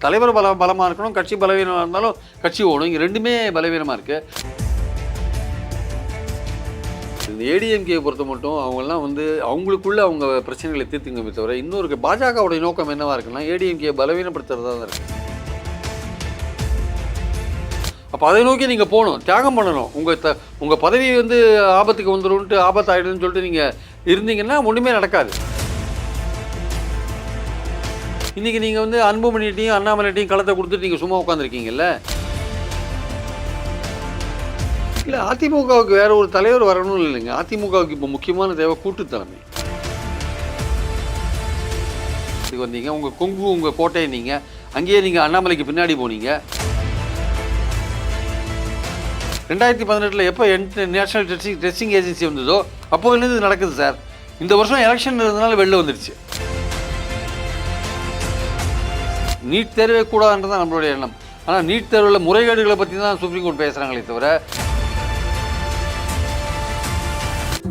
தலைவர் பலமாக இருக்கணும், கட்சி பலவீனமாக இருந்தாலும் கட்சி ஓடும். இங்கே ரெண்டுமே பலவீனமாக இருக்குது. இந்த ஏடிஎம்கே பொறுத்த மட்டும் அவங்கெல்லாம் வந்து அவங்களுக்குள்ள அவங்க பிரச்சனைகளை தீர்த்துங்கமே தவிர இன்னொரு பாஜகவுடைய நோக்கம் என்னவா இருக்குன்னா ஏடிஎம்கே பலவீனப்படுத்துறதா தான் இருக்குது. அப்போ அதை நோக்கி நீங்கள் போகணும், தியாகம் பண்ணணும். உங்கள் பதவி வந்து ஆபத்துக்கு வந்துடும்ட்டு ஆபத்தாயிடுன்னு சொல்லிட்டு நீங்கள் இருந்தீங்கன்னா ஒன்றுமே நடக்காது. இன்றைக்கி நீங்கள் வந்து அன்புமணிட்டையும் அண்ணாமலைட்டையும் களத்தை கொடுத்துட்டு நீங்கள் சும்மா உட்காந்துருக்கீங்கல்ல. இல்லை, அதிமுகவுக்கு வேற ஒரு தலைவர் வரணும் இல்லைங்க. அதிமுகவுக்கு இப்போ முக்கியமான தேவை கூட்டு தலைமை. இதுக்கு வந்தீங்க, உங்கள் கொங்கு உங்கள் கோட்டையை நீங்கள் அங்கேயே நீங்கள் அண்ணாமலைக்கு பின்னாடி போனீங்க. 2018 எப்போ நேஷனல் டெஸ்டிங் ஏஜென்சி வந்ததோ அப்போலேருந்து இது நடக்குது சார். இந்த வருஷம் எலெக்ஷன் இருந்ததுனால வெளில வந்துடுச்சு. நீட் தேர்வே கூடாதுன்றது தான் நம்மளுடைய எண்ணம். ஆனால் நீட் தேர்வில் முறைகேடுகளை பற்றி தான் சுப்ரீம் கோர்ட் பேசுகிறாங்களே தவிர.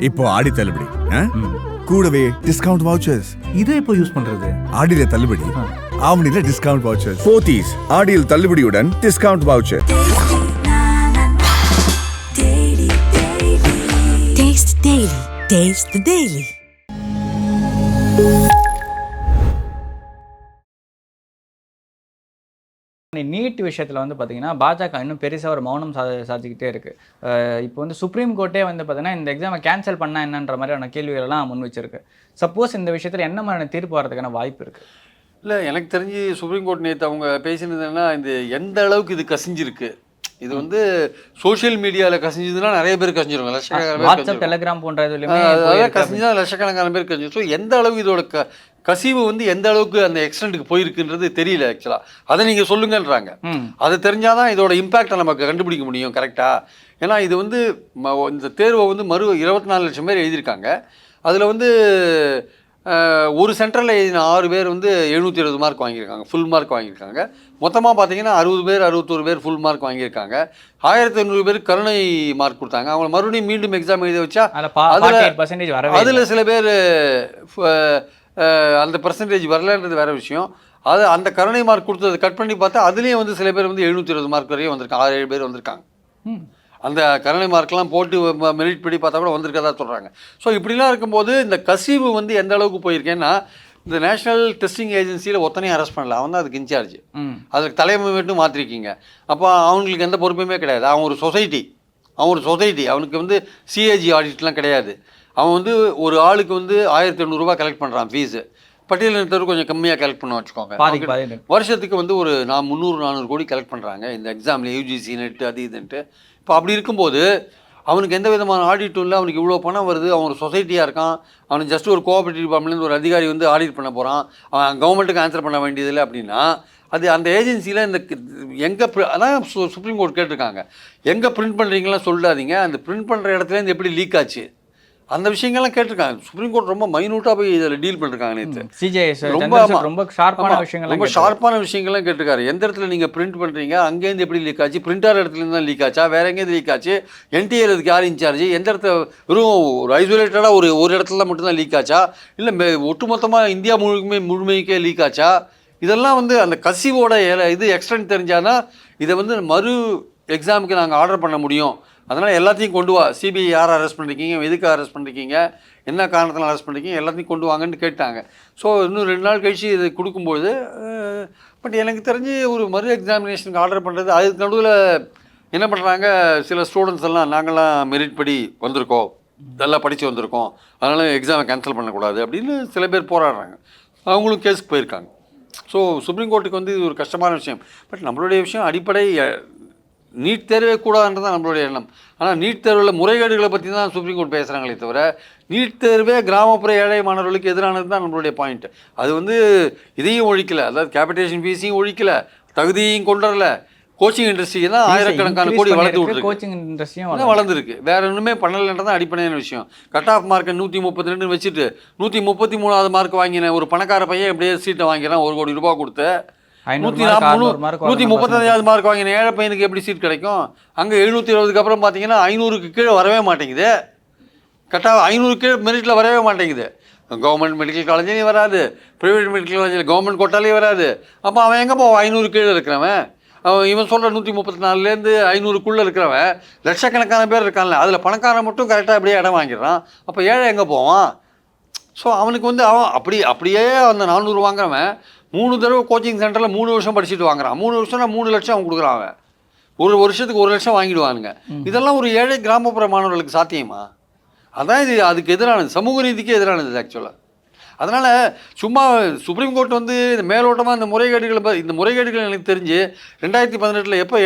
இப்போ ஆடி தள்ளுபடி கூடவே டிஸ்கவுண்ட் வவுச்சர்ஸ். இதை இப்போ யூஸ் பண்றது? ஆடியில தள்ளுபடி, ஆவணியில டிஸ்கவுண்ட் வவுச்சர்ஸ். போத்தீஸ் ஆடியில் தள்ளுபடியுடன் discount voucher. Taste Daily. Taste the Daily. NEET விஷயத்தில் வந்து பார்த்தீங்கன்னா பாஜக இன்னும் பெருசாக ஒரு மௌனம் சாதிக்கிட்டே இருக்குது. இப்போ வந்து சுப்ரீம் கோர்ட்டே வந்து பார்த்தீங்கன்னா இந்த எக்ஸாமை கேன்சல் பண்ணால் என்னன்ற மாதிரியான கேள்விகளெல்லாம் முன் வச்சிருக்கு. சப்போஸ் இந்த விஷயத்தில் என்ன மாதிரியான தீர்ப்பு வரதுக்கான வாய்ப்பு இருக்குது? இல்லை, எனக்கு தெரிஞ்சு சுப்ரீம் கோர்ட் நேற்று அவங்க பேசினதுன்னா இந்த எந்த அளவுக்கு இது கசிஞ்சிருக்கு, இது வந்து சோஷியல் மீடியாவில் கசிஞ்சதுன்னா நிறைய பேர் கசிஞ்சிருவாங்க. லட்சக்கணக்கான வாட்ஸ்அப் டெலிகிராம் போன்ற இதுலையுமே கசிஞ்சுதான் லட்சக்கணக்கான பேர் கசிஞ்சு. ஸோ எந்த அளவுக்கு இதோட கசிவு வந்து எந்த அளவுக்கு அந்த எக்ஸ்டென்ட்டுக்கு போயிருக்குன்றது தெரியல ஆக்சுவலாக. அதை நீங்கள் சொல்லுங்கன்றாங்க. அது தெரிஞ்சாதான் இதோட இம்பேக்டை நமக்கு கண்டுபிடிக்க முடியும் கரெக்டாக. ஏன்னா இது வந்து இந்த தேர்வை வந்து 24 லட்சம் பேர் எழுதியிருக்காங்க. அதில் வந்து ஒரு சென்டரில் எழுதின 6 பேர் வந்து 720 மார்க் வாங்கியிருக்காங்க, ஃபுல் மார்க் வாங்கியிருக்காங்க. மொத்தமாக பார்த்தீங்கன்னா 60 பேர் 61 பேர் ஃபுல் மார்க் வாங்கியிருக்காங்க. 1500 பேர் கருணை மார்க் கொடுத்தாங்க. அவங்களை மறுபடியும் மீண்டும் எக்ஸாம் எழுத வச்சா அதில் சில பேர் அந்த பர்சன்டேஜ் வரலன்றது வேறு விஷயம். அது அந்த கருணை மார்க் கொடுத்ததை கட் பண்ணி பார்த்தா அதுலேயும் வந்து சில பேர் வந்து 720 மார்க் வரையும் வந்திருக்காங்க. 6-7 பேர் வந்திருக்காங்க. அந்த கருணை மார்க்லாம் போட்டு மெரிட் படி பார்த்தா கூட வந்திருக்கதா சொல்கிறாங்க. ஸோ இப்படிலாம் இருக்கும்போது இந்த கசிவு வந்து எந்த அளவுக்கு போயிருக்கேன்னா, இந்த நேஷனல் டெஸ்டிங் ஏஜென்சியில் ஒத்தனையும் அரெஸ்ட் பண்ணல, அவன் தான் அதுக்கு இன்சார்ஜ். அதுக்கு தலைமை மட்டும் மாற்றிருக்கீங்க. அப்போ அவங்களுக்கு எந்த பொறுப்புமே கிடையாது. அவன் ஒரு சொசைட்டி, அவனுக்கு வந்து சிஏஜி ஆடிட்லாம் கிடையாது. அவன் வந்து ஒரு ஆளுக்கு வந்து 1800 கலெக்ட் பண்ணுறான் ஃபீஸு. பட்டியலினத்தவர் கொஞ்சம் கம்மியாக கலெக்ட் பண்ண வச்சுக்கோங்க. வருஷத்துக்கு வந்து ஒரு 300-400 கோடி கலெக்ட் பண்ணுறாங்க இந்த எக்ஸாமில், யூஜிசி நெட்டு அது இதுன்ட்டு. இப்போ அப்படி இருக்கும்போது அவனுக்கு எந்த விதமான ஆடிட்டும் இல்லை. அவனுக்கு இவ்வளோ பணம் வருது, அவன் ஒரு சொசைட்டியாக இருக்கான். அவனுக்கு ஜஸ்ட் ஒரு கோஆபரேட்டிவ் டிபார்ட்மெண்ட்லேருந்து ஒரு அதிகாரி வந்து ஆடிட் பண்ண போகிறான். அவன் கவர்மெண்ட்டுக்கு ஆன்சர் பண்ண வேண்டியதில்லை அப்படின்னா அது அந்த ஏஜென்சியில் இந்த எங்கே அதான் சுப்ரீம் கோர்ட் கேட்டிருக்காங்க, எங்கே பிரிண்ட் பண்ணுறீங்களாம் சொல்லாதீங்க, அந்த பிரிண்ட் பண்ணுற இடத்துலேருந்து எப்படி லீக் ஆச்சு அந்த விஷயங்கள்லாம் கேட்டிருக்காங்க. சுப்ரீம் கோர்ட் ரொம்ப மைனூட்டாக போய் இதில் டீல் பண்ணிருக்காங்க நேற்று. ரொம்ப ஷார்ப்பான விஷயங்கள்லாம் கேட்டிருக்காரு. எந்த இடத்துல நீங்கள் பிரிண்ட் பண்ணுறீங்க, அங்கேருந்து எப்படி லீக் ஆச்சு, பிரிண்டர் இடத்துலேருந்து தான் லீக் ஆச்சா, வேறு எங்கேருந்து லீக் ஆச்சு, என்டிஏர் அதுக்கு யார் இன்சார்ஜ், எந்த இடத்துல வெறும் ஒரு ஐசோலேட்டடாக ஒரு இடத்துல மட்டும்தான் லீக் ஆச்சா, இல்லை ஒட்டுமொத்தமாக இந்தியா முழுமைக்கே லீக் ஆச்சா, இதெல்லாம் வந்து அந்த கசிவோட இது எக்ஸ்டென்ட் தெரிஞ்சாதான் இதை வந்து மறு எக்ஸாமுக்கு நாங்கள் ஆர்டர் பண்ண முடியும். அதனால் எல்லாத்தையும் கொண்டு வா, சிபிஐ யாரை அரெஸ்ட் பண்ணிருக்கீங்க, எதுக்கு அரெஸ்ட் பண்ணிருக்கீங்க, என்ன காரணத்தில் அரெஸ்ட் பண்ணிருக்கீங்க, எல்லாத்தையும் கொண்டு வாங்கன்னு கேட்டாங்க. ஸோ இன்னும் 2 நாள் கழிச்சு இது கொடுக்கும்போது பட் எனக்கு தெரிஞ்சு ஒரு மறு எக்ஸாமினேஷனுக்கு ஆர்டர் பண்ணுறது, அதுக்கு நடுவில் என்ன பண்ணுறாங்க, சில ஸ்டூடெண்ட்ஸ் எல்லாம் நாங்களாம் மெரிட் படி வந்திருக்கோம், நல்லா படித்து வந்திருக்கோம், அதனால் எக்ஸாமை கேன்சல் பண்ணக்கூடாது அப்படின்னு சில பேர் போராடுறாங்க. அவங்களும் கேஸுக்கு போயிருக்காங்க. ஸோ சுப்ரீம் கோர்ட்டுக்கு வந்து இது ஒரு கஷ்டமான விஷயம். பட் நம்மளுடைய விஷயம் அடிப்படை நீட் தேர்வே கூடாதுன்றது தான் நம்மளுடைய எண்ணம். ஆனால் நீட் தேர்வில் முறைகேடுகளை பற்றி தான் சுப்ரீம் கோர்ட் பேசுகிறாங்களே தவிர நீட் தேர்வே கிராமப்புற ஏழை மாணவர்களுக்கு எதிரானது தான் நம்மளுடைய பாயிண்ட். அது வந்து இதையும் ஒழிக்கலை, அதாவது கேபிட்டேஷன் ஃபீஸையும் ஒழிக்கலை, தகுதியையும் கொண்டு வரல. கோச்சிங் இண்டஸ்ட்ரி தான் ஆயிரக்கணக்கான கோடி வளர்த்து விட்டுருக்கு, கோச்சிங் இண்டஸ்ட்ரியும் வளர்ந்துருக்கு. வேற ஒன்றுமே பண்ணலைன்றதான் அடிப்படையான விஷயம். கட் ஆஃப் மார்க்கை 132 வச்சுட்டு 133வது மார்க் வாங்கின ஒரு பணக்கார பையன் எப்படியே சீட்டை வாங்கிறான் 1 கோடி ரூபாய் கொடுத்து. 135வது மார்க் வாங்கின ஏழை பையனுக்கு எப்படி சீட் கிடைக்கும்? அங்கே 720க்கு அப்புறம் பார்த்தீங்கன்னா 500க்கு கீழே வரவே மாட்டேங்குது. கட்டாக 500 கீழே மெரிட்டில் வரவே மாட்டேங்குது. கவர்மெண்ட் மெடிக்கல் காலேஜ்லேயும் வராது, ப்ரைவேட் மெடிக்கல் காலேஜில் கவர்மெண்ட் கோட்டாலேயும் வராது. அப்போ அவன் எங்கே போவான்? 500 கீழே இருக்கிறவன். அவன் இவன் சொல்கிற 134லேருந்து 500க்குள்ளே இருக்கிறவன் லட்சக்கணக்கான பேர் இருக்கான்ல, அதில் பணக்காரன் மட்டும் கரெக்டாக அப்படியே இடம் வாங்கிடுறான். அப்போ ஏழை எங்கே போவான்? ஸோ அவனுக்கு வந்து அவன் அப்படியே அந்த 400 வாங்குறவன் 3 தடவை கோச்சிங் சென்டரில் 3 வருஷம் படிச்சுட்டு வாங்குறான். 3 வருஷம்னா 3 லட்சம் அவன் கொடுக்குறான். அவன் ஒரு வருஷத்துக்கு 1 லட்சம் வாங்கிடுவானுங்க. இதெல்லாம் ஒரு ஏழை கிராமப்புற மாணவர்களுக்கு சாத்தியமா? அதான் இது அதுக்கு எதிரானது, சமூக நீதிக்கு எதிரானது ஆக்சுவலாக. அதனால் சும்மா சுப்ரீம் கோர்ட் வந்து மேலோட்டமாக இந்த முறைகேடுகள் எனக்கு தெரிஞ்சு 2018 எப்போ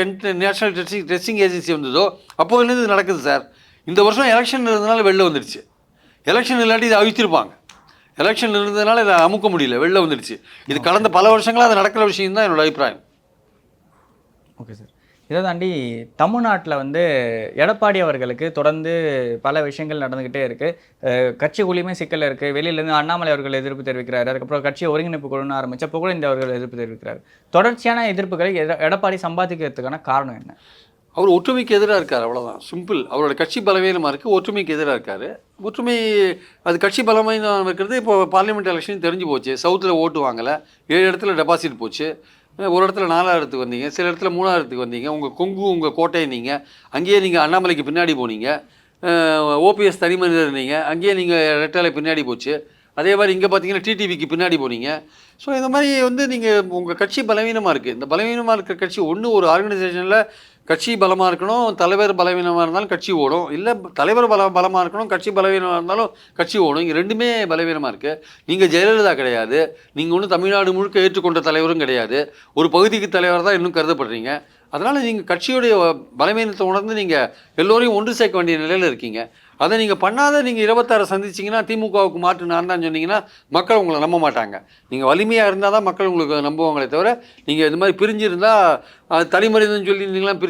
நேஷனல் டெஸ்டிங் ஏஜென்சி வந்ததோ அப்போதுலேருந்து இது நடக்குது சார். இந்த வருஷம் எலெக்ஷன் இருந்ததுனால வெளில வந்துடுச்சு. எலெக்ஷன் இல்லாட்டி இதை அழிச்சிருப்பாங்க. எலெக்ஷன் இருந்ததுனால இதை அமுக்க முடியல, வெளில வந்துடுச்சு. இது கடந்த பல வருஷங்களாக அது நடக்கிற விஷயம் தான் என்னோட அபிப்பிராயம். Okay sir. இதை தாண்டி தமிழ்நாட்டில் வந்து எடப்பாடி அவர்களுக்கு தொடர்ந்து பல விஷயங்கள் நடந்துக்கிட்டே இருக்குது. கட்சிக்குள்ளேயுமே சிக்கல் இருக்குது. வெளியிலேருந்து அண்ணாமலை அவர்கள் எதிர்ப்பு தெரிவிக்கிறாரு. அதுக்கப்புறம் கட்சியை ஒருங்கிணைப்பு குழுன்னு ஆரம்பித்த புகழேந்தி அவர்கள் எதிர்ப்பு தெரிவிக்கிறார். தொடர்ச்சியான எதிர்ப்புகளை எடப்பாடி சம்பாதிக்கிறதுக்கான காரணம் என்ன? அவர் ஒற்றுமைக்கு எதிராக இருக்கார், அவ்வளோதான், சிம்பிள். அவரோட கட்சி பலவீனமாக இருக்குது, ஒற்றுமைக்கு எதிராக இருக்கார். ஒற்றுமை அது கட்சி பலவீனமாக இருக்கிறது இப்போ பார்லிமெண்ட் எலெக்ஷன் தெரிஞ்சு போச்சு. சவுத்தில் ஓட்டு வாங்கலை, 7 இடத்துல டெபாசிட் போச்சு. ஒரு இடத்துல 4ஆவது இடத்துக்கு வந்தீங்க, சில இடத்துல 3ஆவது இடத்துக்கு வந்தீங்க. உங்கள் கொங்கு உங்கள் கோட்டையை நீங்கள் அங்கேயே நீங்கள் அண்ணாமலைக்கு பின்னாடி போனீங்க. ஓபிஎஸ் தனி மனிதர் இருந்தீங்க, அங்கேயே நீங்கள் ரெட்டாலை பின்னாடி போச்சு. அதே மாதிரி இங்கே பார்த்தீங்கன்னா டிடிவிக்கு பின்னாடி போனீங்க. ஸோ இந்த மாதிரி வந்து நீங்கள் உங்கள் கட்சி பலவீனமாக இருக்குது. இந்த பலவீனமாக இருக்கிற கட்சி ஒன்று ஒரு ஆர்கனைசேஷனில் கட்சி பலமாக இருக்கணும், தலைவர் பலவீனமாக இருந்தாலும் கட்சி ஓடும். இல்லை தலைவர் பலமாக இருக்கணும், கட்சி பலவீனமாக இருந்தாலும் கட்சி ஓடும். இங்கே ரெண்டுமே பலவீனமாக இருக்குது. நீங்கள் ஜெயலலிதா கிடையாது, நீங்கள் ஒன்றும் தமிழ்நாடு முழுக்க ஏற்றுக்கொண்ட தலைவரும் கிடையாது, ஒரு பகுதிக்கு தலைவர் தான் இன்னும் கருதப்படுறீங்க. அதனால் நீங்கள் கட்சியுடைய பலவீனத்தை உணர்ந்து நீங்கள் எல்லோரையும் ஒன்று சேர்க்க வேண்டிய நிலையில் இருக்கீங்க. அதை நீங்கள் பண்ணாத நீங்கள் 26 சந்திச்சிங்கன்னா திமுகவுக்கு மாற்று நான் தான் சொன்னீங்கன்னா மக்கள் உங்களை நம்ப மாட்டாங்க. நீங்கள் வலிமையாக இருந்தால் தான் மக்கள் உங்களுக்கு நம்புவாங்களே தவிர நீங்கள் இது மாதிரி பிரிஞ்சிருந்தால் அது தனிமனிதன்னு சொல்லி நீங்களாம்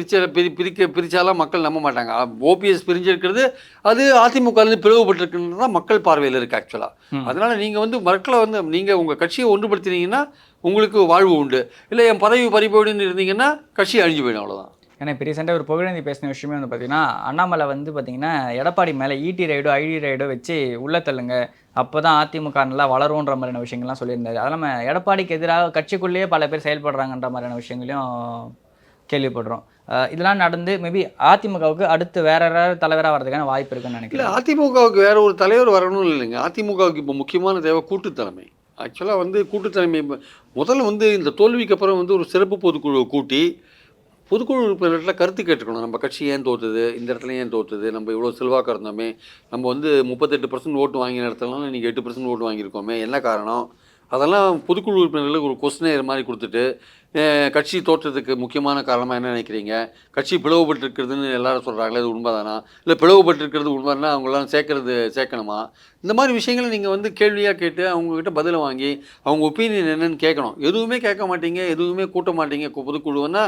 பிரித்தாலாம் மக்கள் நம்ப மாட்டாங்க. ஓபிஎஸ் பிரிஞ்சிருக்கிறது அது அதிமுகலேருந்து பிளவுபட்டிருக்குன்றது தான் மக்கள் பார்வையில் இருக்குது ஆக்சுவலாக. அதனால் நீங்கள் வந்து மக்களை வந்து நீங்கள் உங்கள் கட்சியை ஒன்றுபடுத்தினீங்கன்னா உங்களுக்கு வாழ்வு உண்டு. இல்லை என் பதவி பறிபோயிடுன்னு இருந்தீங்கன்னா கட்சி அழிஞ்சு போயிடும், அவ்வளோதான். ஏன்னா இப்போ ரீசெண்டாக ஒரு புகழேந்தி பேசின விஷயமே வந்து பார்த்தீங்கன்னா அண்ணாமலை வந்து பார்த்தீங்கன்னா எடப்பாடி மேலே இடி ரைடோ ஐடி ரைடோ வச்சு உள்ள தள்ளுங்க, அப்போ தான் அதிமுக நல்லா வளரும்ன்ற மாதிரியான விஷயங்கள்லாம் சொல்லியிருந்தாரு. அது இல்லாமல் எடப்பாடிக்கு எதிராக கட்சிக்குள்ளேயே பல பேர் செயல்படுறாங்கன்ற மாதிரியான விஷயங்களையும் கேள்விப்படுறோம். இதெல்லாம் நடந்து மேபி அதிமுகவுக்கு அடுத்து வேற யாராவது தலைவராக வரதுக்கான வாய்ப்பு இருக்குன்னு நினைக்கிறேன். இல்லை, அதிமுகவுக்கு வேற ஒரு தலைவர் வரணும் இல்லைங்க. அதிமுகவுக்கு இப்போ முக்கியமான தேவை கூட்டுத்தலைமை. ஆக்சுவலாக வந்து கூட்டுத்தலைமை முதல்ல வந்து இந்த தோல்விக்கு அப்புறம் வந்து ஒரு சிறப்பு பொதுக்குழு கூட்டி பொதுக்குழு உறுப்பினர்களில் கருத்து கேட்டுக்கணும். நம்ம கட்சி ஏன் தோற்றுது, இந்த இடத்துல ஏன் தோற்றுது, நம்ம இவ்வளோ செல்வாக்காக இருந்தோமே, நம்ம வந்து 38% ஓட்டு வாங்கின இடத்துலலாம் நீங்கள் 8% ஓட்டு வாங்கியிருக்கோமே, என்ன காரணம்? அதெல்லாம் பொதுக்குழு உறுப்பினர்களுக்கு ஒரு கொஸ்டினேர் மாதிரி கொடுத்துட்டு கட்சி தோற்றத்துக்கு முக்கியமான காரணமாக என்ன நினைக்கிறீங்க, கட்சி பிளவுபட்டுருக்கிறதுன்னு எல்லாரும் சொல்கிறாங்களே, அது உண்மைதானா, இல்லை பிளவுபட்டுருக்கிறது உண்மைன்னா அவங்களாம் சேர்க்கணுமா, இந்த மாதிரி விஷயங்களை நீங்கள் வந்து கேள்வியாக கேட்டு அவங்கக்கிட்ட பதிலை வாங்கி அவங்க ஒப்பீனியன் என்னென்னு கேட்கணும். எதுவுமே கேட்க மாட்டீங்க, எதுவுமே கூட்ட மாட்டீங்க. பொதுக்குழுன்னா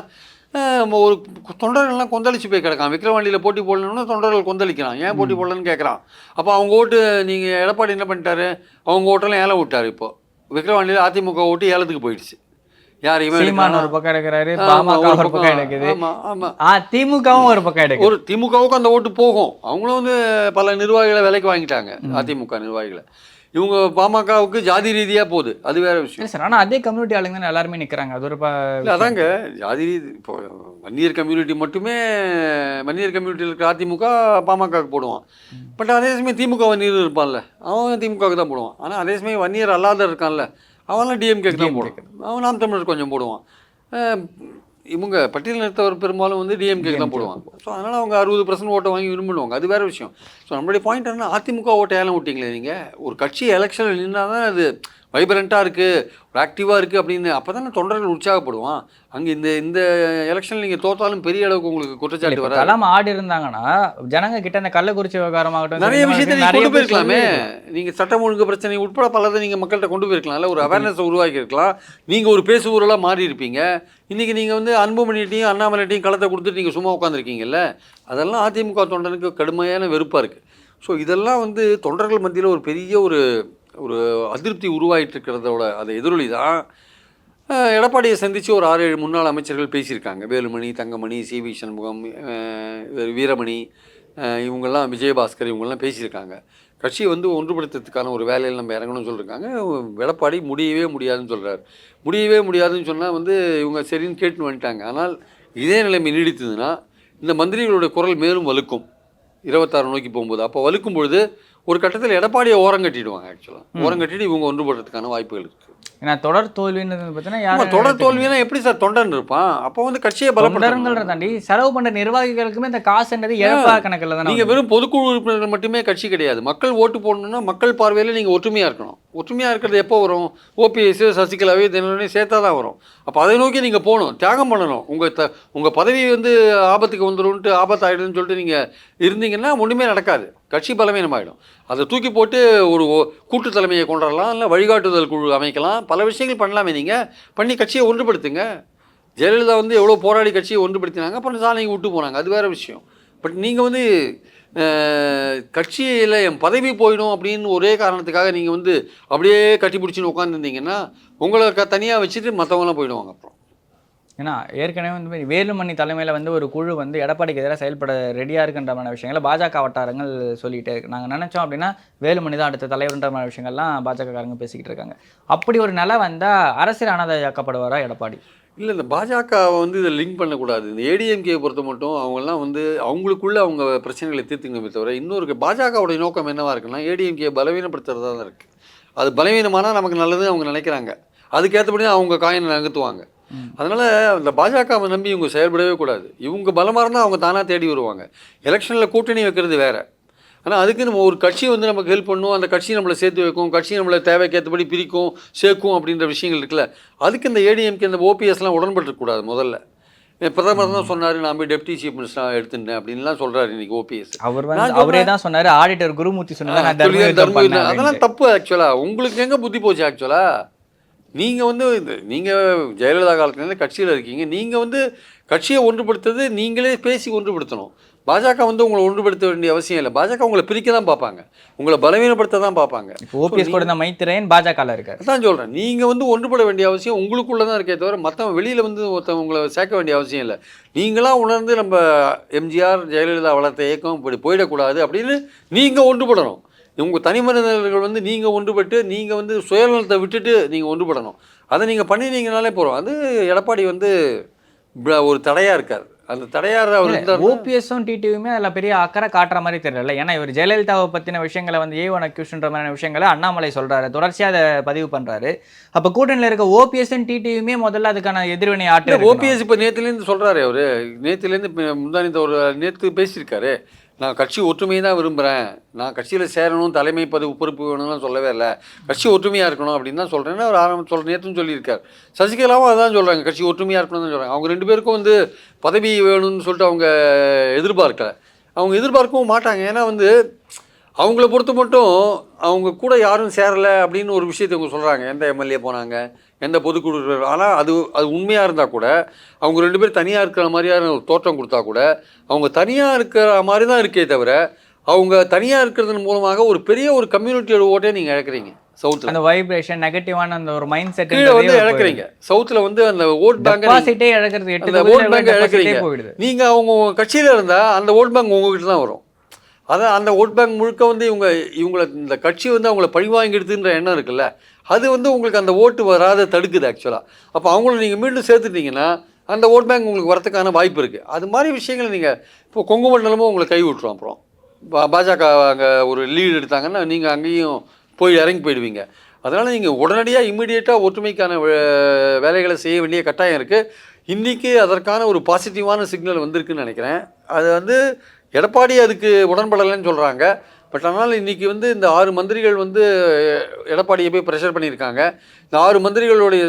ஒரு தொண்டர்கள்லாம் கொந்தளிச்சு போய் கிடக்கான். விக்கிரவாண்டியில் போட்டி போடணும்னா தொண்டர்கள் கொந்தளிக்கிறான், ஏன் போட்டி போடலன்னு கேட்குறான். அப்போ அவங்க ஓட்டு நீங்கள் எடப்பாடி என்ன பண்ணிட்டாரு, அவங்க ஓட்டெல்லாம் ஏலம் விட்டார். இப்போது விக்கிரவாண்டியில் அதிமுக ஓட்டு ஏலத்துக்கு போயிடுச்சு. யார் இவன் ஒரு பக்கம் எடுக்கிறாரு, ஒரு பக்கம் எடுக்குது. திமுகவும் ஒரு பக்கம் எடுக்குது. ஒரு திமுகவுக்கு அந்த ஓட்டு போகும். அவங்களும் வந்து பல நிர்வாகிகளை விலைக்கு வாங்கிட்டாங்க, அதிமுக நிர்வாகிகளை. இவங்க பாமகவுக்கு ஜாதி ரீதியாக போகுது, அது வேற விஷயம் சார். ஆனால் அதே கம்யூனிட்டி ஆளுங்க தான் எல்லாருமே நிற்கிறாங்க. அது ஒரு இல்லை, அதாங்க ஜாதி ரீதி. இப்போ வன்னியர் கம்யூனிட்டி மட்டுமே, வன்னியர் கம்யூனிட்டியில் இருக்கிற அதிமுக பாமகவுக்கு போடுவான். பட் அதே சமயம் திமுக வன்னியர் இருப்பான்ல, அவன் திமுகவுக்கு தான் போடுவான். ஆனால் அதே சமயம் வன்னியர் அல்லாத இருக்கான்ல, அவன்லாம் டிஎம்கேக்கு தான் போடுவான். அவன் நாம் தமிழர் கொஞ்சம் போடுவான். இவங்க பட்டியலினத்தவர் பெரும்பாலும் வந்து டிஎம்கேக்கு தான் போடுவாங்க. ஸோ அதனால் அவங்க 60% ஓட்டை வாங்கி விரும்புவாங்க, அது வேறு விஷயம். ஸோ நம்மளுடைய பாயிண்ட் என்ன, அதிமுக ஓட்டை ஏலம் விட்டிங்களே நீங்கள். ஒரு கட்சி எலெக்ஷனில் நின்னால் தான் அது வைப்ரண்ட்டாக இருக்குது, ஒரு ஆக்டிவாக இருக்குது அப்படின்னு, அப்போ தானே தொண்டர்கள் உற்சாகப்படுவான். அங்கே இந்த எலெக்ஷனில் நீங்கள் தோற்றாலும் பெரிய அளவுக்கு உங்களுக்கு குற்றச்சாட்டு வராது. எல்லாம் ஆடி இருந்தாங்கன்னா ஜனங்க கிட்ட இந்த கள்ளக்குறிச்சி விவகாரமாகட்டும் நிறைய விஷயத்தை நீங்கள் கொண்டு போயிருக்கலாமே. நீங்கள் சட்டம் ஒழுங்கு பிரச்சனை உட்பட பலதை நீங்கள் மக்கள்கிட்ட கொண்டு போயிருக்கலாம்ல, ஒரு அவேர்னஸை உருவாக்கி இருக்கலாம். நீங்கள் ஒரு பேசுபொருளாக மாறி இருப்பீங்க. இன்றைக்கி நீங்கள் வந்து அன்புமணிட்டையும் அண்ணாமலைட்டையும் களத்தை கொடுத்துட்டு நீங்கள் சும்மா உட்காந்துருக்கீங்கல்ல, அதெல்லாம் அதிமுக தொண்டனுக்கு கடுமையான வெறுப்பாக இருக்குது. ஸோ இதெல்லாம் வந்து தொண்டர்கள் மத்தியில் ஒரு பெரிய ஒரு அதிருப்தி உருவாகிட்டு இருக்கிறதோட அதை எதிரொலி தான். எடப்பாடியை சந்தித்து ஒரு 6-7 முன்னாள் அமைச்சர்கள் பேசியிருக்காங்க. வேலுமணி, தங்கமணி, சிவி சண்முகம், வீரமணி, இவங்கெல்லாம், விஜயபாஸ்கர், இவங்கெல்லாம் பேசியிருக்காங்க. கட்சியை வந்து ஒன்றுபடுத்துறதுக்கான ஒரு வேலையில் நம்ம இறங்கணும்னு சொல்லியிருக்காங்க. எடப்பாடி முடியவே முடியாதுன்னு சொல்கிறார். முடியவே முடியாதுன்னு சொன்னால் வந்து இவங்க சரின்னு கேட்டுன்னு வந்துட்டாங்க. ஆனால் இதே நிலைமை நீடித்ததுன்னா இந்த மந்திரிகளுடைய குரல் மேலும் வலுக்கும் 26 நோக்கி போகும்போது. அப்போ வலுக்கும் பொழுது ஒரு கட்டத்தில் எடப்பாடியை ஓரங்கட்டிடுவாங்க. ஆக்சுவலாக ஓரங்கட்டிட்டு இவங்க ஒன்றுபடுறதுக்கான வாய்ப்புகள் இருக்குது. ஏன்னா தொடர் தோல்வின்னு பார்த்தீங்கன்னா யாரும் தொடர் தோல்வினா எப்படி சார் தொண்டன் இருப்பான்? அப்போ வந்து கட்சியை பலப்படுத்துறதுங்கிறத தொண்டர்கள்ன்றத தாண்டி செலவு பண்ற நிர்வாகிகளுக்குமே இந்த காசுன்றது இழப்பா கணக்கில் தான் நீங்கள் வெறும் பொதுக்குழு உறுப்பினர்கள் மட்டுமே கட்சி கிடையாது. மக்கள் ஓட்டு போடணும்னா மக்கள் பார்வையில் நீங்கள் ஒற்றுமையாக இருக்கணும். ஒற்றுமையாக இருக்கிறது எப்போ வரும்? ஓபிஎஸ், சசிகலாவே, தினகரனையும் சேர்த்தா தான் வரும். அப்போ அதை நோக்கி நீங்கள் போகணும், தியாகம் பண்ணணும். உங்கள் பதவி வந்து ஆபத்துக்கு வந்துடும்ட்டு ஆபத்தாயிடுன்னு சொல்லிட்டு நீங்கள் இருந்தீங்கன்னா ஒன்றுமே நடக்காது. கட்சி பலவீனமாயிடும். அதை தூக்கி போட்டு ஒரு கூட்டு தலைமையை கொண்டுடலாம், இல்லை வழிகாட்டுதல் குழு அமைக்கலாம், பல விஷயங்கள் பண்ணலாமே. நீங்கள் பண்ணி கட்சியை ஒன்றுபடுத்துங்க. ஜெயலலிதா வந்து எவ்வளோ போராடி கட்சியை ஒன்றுபடுத்தினாங்க, அப்புறம் சாலைக்கு விட்டு போனாங்க, அது வேறு விஷயம். பட் நீங்கள் வந்து கட்சியில் என் பதவி போயிடும் அப்படின்னு ஒரே காரணத்துக்காக நீங்கள் வந்து அப்படியே கட்டி பிடிச்சின்னு உட்காந்துருந்தீங்கன்னா உங்களை தனியாக வச்சுட்டு மற்றவங்களாம் போயிடுவாங்க. அப்புறம் ஏன்னா ஏற்கனவே வந்து வேலுமணி தலைமையில் வந்து ஒரு குழு வந்து எடப்பாடிக்கு எதிராக செயல்பட ரெடியாக இருக்குன்ற விஷயங்களை பாஜக வட்டாரங்கள் சொல்லிகிட்டே இருக்கு. நாங்கள் நினச்சோம் அப்படின்னா வேலுமணி தான் அடுத்த தலைவர்ன்ற மாதிரி விஷயங்கள்லாம் பாஜகக்காரங்க பேசிக்கிட்டு இருக்காங்க. அப்படி ஒரு நிலை வந்தால் அரசியல் அனாதையாக்கப்படுவாரா எடப்பாடி? இல்லை, இந்த பாஜகவை வந்து இதை லிங்க் பண்ணக்கூடாது. இந்த ஏடிஎம்கேயை பொறுத்த மட்டும் அவங்கெல்லாம் வந்து அவங்களுக்குள்ள அவங்க பிரச்சனைகளை தீர்த்துக்கணுமே தவிர இன்னொரு பாஜகவுடைய நோக்கம் என்னவாக இருக்குன்னா ஏடிஎம்கே பலவீனப்படுத்துறதா தான் இருக்குது. அது பலவீனமானால் நமக்கு நல்லதுன்னு அவங்க நினைக்கிறாங்க. அதுக்கேற்றபடி தான் அவங்க காயினை நகர்த்துவாங்க. அதனால் இந்த பாஜகவை நம்பி இவங்க செயல்படவே கூடாது. இவங்க பலமாக இருந்தால் அவங்க தானாக தேடி வருவாங்க. எலெக்ஷனில் கூட்டணி வைக்கிறது வேறு. ஆனால் அதுக்கு நம்ம ஒரு கட்சி வந்து நமக்கு ஹெல்ப் பண்ணும், அந்த கட்சி நம்மளை சேர்த்து வைக்கும், கட்சி நம்மளை தேவைக்கேற்றபடி பிரிக்கும், சேர்க்கும் அப்படின்ற விஷயங்கள் இருக்குல்ல. அதுக்கு இந்த ஏடிஎம்கே இந்த ஓபிஎஸ்லாம் உடன்பட்டுருக்கூடாது. முதல்ல பிரதமர் தான் சொன்னார், நான் போய் டெப்டி சீஃப் மினிஸ்டராக எடுத்துட்டேன் அப்படின்லாம் சொல்கிறாரு இன்றைக்கி ஓபிஎஸ். அவரே தான் சொன்னார், ஆடிட்டர் குருமூர்த்தி சொன்னார், அதெல்லாம் தப்பு. ஆக்சுவலாக உங்களுக்கு எங்கே புத்தி போச்சு? ஆக்சுவலாக நீங்கள் வந்து நீங்கள் ஜெயலலிதா காலத்துலேருந்து கட்சியில் இருக்கீங்க. நீங்கள் வந்து கட்சியை ஒன்றுபடுத்துறது நீங்களே பேசி ஒன்றுபடுத்தணும். பாஜக வந்து உங்களை ஒன்றுபடுத்த வேண்டிய அவசியம் இல்லை. பாஜக உங்களை பிரிக்க தான் பார்ப்பாங்க, உங்களை பலவீனப்படுத்த தான் பார்ப்பாங்க. ஓபிஎஸ் கூட தான் மைத்திரேன் பாஜகவில் இருக்கார். அதான் சொல்கிறேன், நீங்கள் வந்து ஒன்றுபட வேண்டிய அவசியம் உங்களுக்குள்ளே தான் இருக்கே தவிர மற்றவங்க வெளியில் வந்து ஒருத்தவங்க உங்களை சேர்க்க வேண்டிய அவசியம் இல்லை. நீங்களாம் உணர்ந்து நம்ம எம்ஜிஆர் ஜெயலலிதா வளர்த்த இயக்கம் இப்படி போயிடக்கூடாது அப்படின்னு நீங்கள் ஒன்றுபடணும். உங்கள் தனி மனிதர்கள் வந்து நீங்கள் ஒன்றுபட்டு நீங்கள் வந்து சுயநலத்தை விட்டுட்டு நீங்கள் ஒன்றுபடணும். அதை நீங்கள் பண்ணினீங்கனாலே போகிறோம். அது எடப்பாடி வந்து ஒரு தடையாக இருக்கார். அந்த தடையார் அவர் ஓபிஎஸும் டிடிவியுமே அதில் பெரிய அக்கறை காட்டுற மாதிரி தெரியல. ஏன்னா இவர் ஜெயலலிதாவை பற்றின விஷயங்களை வந்து ஏ1 அக்யூஷன்ற மாதிரியான விஷயங்களை அண்ணாமலை சொல்கிறாரு, தொடர்ச்சியாக அதை பதிவு பண்ணுறாரு. அப்போ கூட்டணியில் இருக்க ஓபிஎஸும் டிடிவியுமே முதல்ல அதுக்கான எதிர்வினை ஆற்று. ஓபிஎஸ் இப்போ நேற்றுலேருந்து சொல்கிறாரு, அவர் நேற்றுலேருந்து முந்தானி ஒரு நேற்று பேசியிருக்காரு, நான் கட்சி ஒற்றுமையை தான் விரும்புகிறேன், நான் கட்சியில் சேரணும், தலைமை பதவி பொறுப்பு வேணும்லாம் சொல்லவே இல்லை, கட்சி ஒற்றுமையாக இருக்கணும் அப்படின்னு தான் சொல்கிறேன்னு அவர் நேற்றுன்னு சொல்லியிருக்கார். சசிகலாவும் அதான் சொல்கிறாங்க, கட்சி ஒற்றுமையாக இருக்கணும்னு தான் சொல்கிறாங்க. அவங்க 2 பேருக்கும் வந்து பதவி வேணும்னு சொல்லிட்டு அவங்க எதிர்பார்க்கல, அவங்க எதிர்பார்க்கவும் மாட்டாங்க. ஏன்னா வந்து அவங்கள பொறுத்த மட்டும் அவங்க கூட யாரும் சேரலை அப்படின்னு ஒரு விஷயத்தை அவங்க சொல்கிறாங்க. எந்த எம்எல்ஏ போனாங்க, எந்த பொதுக்குழு, ஆனால் அது உண்மையாக இருந்தால் கூட அவங்க 2 பேர் தனியாக இருக்கிற மாதிரியான ஒரு தோற்றம் கொடுத்தா கூட அவங்க தனியாக இருக்கிற மாதிரி தான் இருக்கே தவிர அவங்க தனியாக இருக்கிறது மூலமாக ஒரு பெரிய ஒரு கம்யூனிட்டியோட ஓட்டே நீங்கள் இழக்கிறீங்க. சவுத்தில் அந்த வைப்ரேஷன் நெகட்டிவான அந்த ஒரு மைண்ட் செட் வந்து இழக்கிறீங்க. சவுத்தில் வந்து அந்த ஓட் பேங்க் இழக்கிறீங்க. நீங்கள் அவங்க கட்சியில் இருந்தால் அந்த ஓட் பேங்க் உங்ககிட்ட தான் வரும். அதான் அந்த ஓட் பேங்க் முழுக்க வந்து இவங்களை இந்த கட்சி வந்து அவங்கள பழிவாங்கிடுதுன்ற எண்ணம் இருக்குல்ல, அது வந்து உங்களுக்கு அந்த ஓட்டு வராத தடுக்குது ஆக்சுவலாக. அப்போ அவங்கள நீங்கள் மீண்டும் சேர்த்துட்டீங்கன்னா அந்த ஓட் பேங்க் உங்களுக்கு வரத்துக்கான வாய்ப்பு இருக்குது. அது மாதிரி விஷயங்கள் நீங்கள் இப்போ கொங்கு மண்டலமும் உங்களை கை விட்டுரும். அப்புறம் பாஜக அங்கே ஒரு லீடு எடுத்தாங்கன்னா நீங்கள் அங்கேயும் போய் இறங்கி போயிடுவீங்க. அதனால் நீங்கள் உடனடியாக இம்மிடியேட்டாக ஒற்றுமைக்கான வேலைகளை செய்ய வேண்டிய கட்டாயம் இருக்குது. இன்றைக்கி அதற்கான ஒரு பாசிட்டிவான சிக்னல் வந்திருக்குன்னு நினைக்கிறேன். அது வந்து எடப்பாடி அதுக்கு உடன்படலைன்னு சொல்கிறாங்க. பட் ஆனால் இன்றைக்கி வந்து இந்த 6 மந்திரிகள் வந்து எடப்பாடியை போய் ப்ரெஷர் பண்ணியிருக்காங்க. இந்த 6 மந்திரிகளுடைய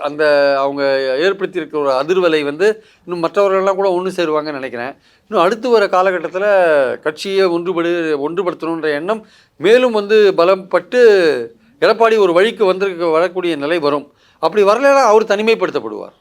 அந்த அவங்க ஏற்படுத்தியிருக்கிற ஒரு அதிர்வலை வந்து இன்னும் மற்றவர்கள்லாம் கூட ஒன்று சேருவாங்கன்னு நினைக்கிறேன். இன்னும் அடுத்து வர காலகட்டத்தில் கட்சியை ஒன்றுபடுத்தணுன்ற எண்ணம் மேலும் வந்து பலப்பட்டு எடப்பாடி ஒரு வழிக்கு வரக்கூடிய நிலை வரும். அப்படி வரலைன்னா அவர் தனிமைப்படுத்தப்படுவார்.